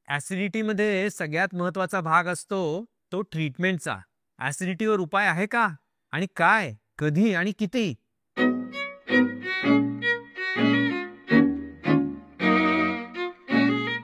ऍसिडिटीमध्ये सगळ्यात महत्त्वाचा भाग असतो तो ट्रीटमेंटचा. ऍसिडिटीवर उपाय आहे का? आणि काय? कधी आणि किती?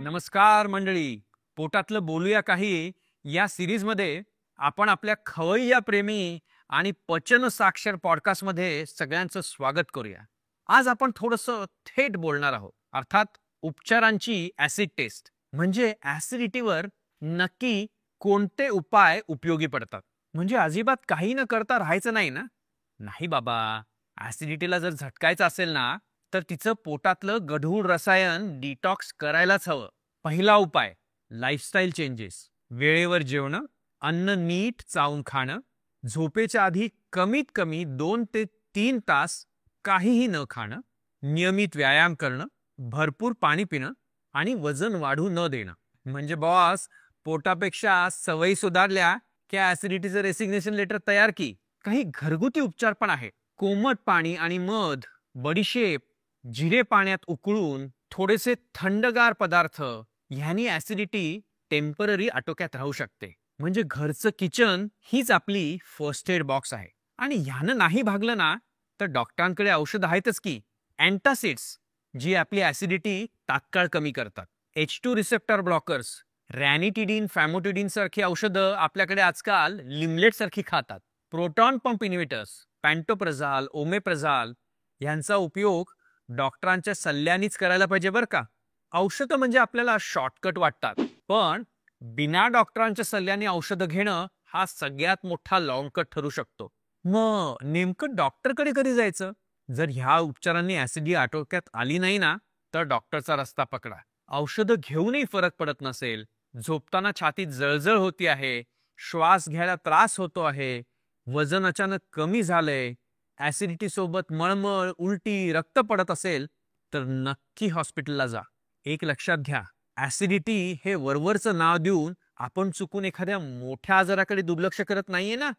नमस्कार मंडळी. पोटातलं बोलूया काही या सिरीजमध्ये आपण आपल्या खवय्या प्रेमी आणि पचन साक्षर पॉडकास्टमध्ये सगळ्यांचं स्वागत करूया. आज आपण थोडंसं थेट बोलणार आहोत, अर्थात उपचारांची ऍसिड टेस्ट. म्हणजे ऍसिडिटीवर नक्की कोणते उपाय उपयोगी पडतात. म्हणजे अजिबात काही न करता राहायचं नाही ना? नाही बाबा. ऍसिडिटीला जर झटकायचं असेल ना, तर तिचं पोटातलं गढूळ रसायन डिटॉक्स करायलाच हवं. पहिला उपाय, लाईफस्टाईल चेंजेस. वेळेवर जेवणं, अन्न नीट चावून खाणं, झोपेच्या आधी कमीत कमी 2 ते 3 तास काहीही न खाणं, नियमित व्यायाम करणं, भरपूर पाणी पिणं आणि वजन वाढू न देणं. म्हणजे बॉस, पोटापेक्षा सवयी सुधारल्या की ऍसिडिटीचं रेसिग्नेशन लेटर तयार की. काही घरगुती उपचार पण आहे. कोमट पाणी आणि मध, बडीशेप, जिरे पाण्यात उकळून थोडेसे थंडगार पदार्थ ह्यानी ऍसिडिटी टेम्पररी आटोक्यात राहू शकते. म्हणजे घरचं किचन हीच आपली फर्स्ट एड बॉक्स आहे. आणि ह्यानं नाही भागलं ना, तर डॉक्टरांकडे औषध आहेतच की. अँटासिड्स, जी आपली ऍसिडिटी तात्काळ कमी करतात. H2 रिसेप्टर ब्लॉकर्स, रॅनिटिडीन, फॅमोटिडीन सारखी औषधं आपल्याकडे आजकाल लिमलेट सारखी खातात. प्रोटॉन पंप इन्हिबिटर्स, पॅन्टोप्रझाल, ओमेप्रझाल यांचा उपयोग डॉक्टरांच्या सल्ल्यानेच करायला पाहिजे बरं का. औषधं म्हणजे आपल्याला शॉर्टकट वाटतात, पण बिना डॉक्टरांच्या सल्ल्याने औषधं घेणं हा सगळ्यात मोठा लॉंगकट ठरू शकतो. मग नेमकं डॉक्टरकडे कधी जायचं? जर ह्या उपचारांनी ऍसिडिटी आटोक्यात आली नाही ना, तर डॉक्टरचा रस्ता पकडा. औषधं घेऊनही फरक पडत नसेल, झोपताना छातीत जळजळ होती आहे, श्वास घ्यायला त्रास होतो आहे, वजन अचानक कमी झालंय, ऍसिडिटी सोबत मळमळ, उलटी, रक्त पडत असेल, तर नक्की हॉस्पिटलला जा. एक लक्षात घ्या, ऍसिडिटी हे वरवरचं नाव देऊन आपण चुकून एखाद्या मोठ्या आजाराकडे दुर्लक्ष करत नाहीये ना,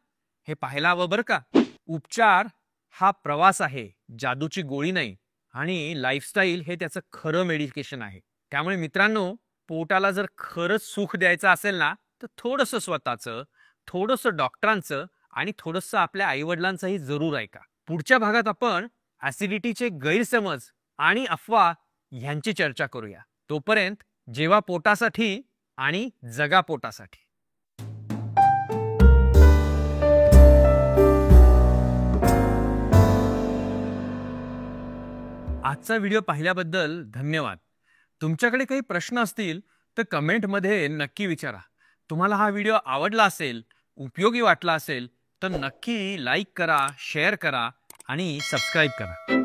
हे पाहायला हवं बरं का. उपचार हा प्रवास आहे, जादूची गोळी नाही. आणि लाईफस्टाईल हे त्याचं खरं मेडिकेशन आहे. त्यामुळे मित्रांनो, पोटाला जर खरंच सुख द्यायचं असेल ना, तर थोडंसं स्वतःचं, थोडंसं डॉक्टरांचं आणि थोडंसं आपल्या आईवडिलांचंही जरूर ऐका. पुढच्या भागात आपण ऍसिडिटीचे गैरसमज आणि अफवा ह्यांची चर्चा करूया. तोपर्यंत जेवा पोटासाठी आणि जगा पोटासाठी. आजचा व्हिडिओ पाहिल्याबद्दल धन्यवाद. तुमच्याकडे काही प्रश्न असतील तर कमेंटमध्ये नक्की विचारा. तुम्हाला हा व्हिडिओ आवडला असेल, उपयोगी वाटला असेल, तर नक्की लाईक करा, शेअर करा आणि सबस्क्राईब करा.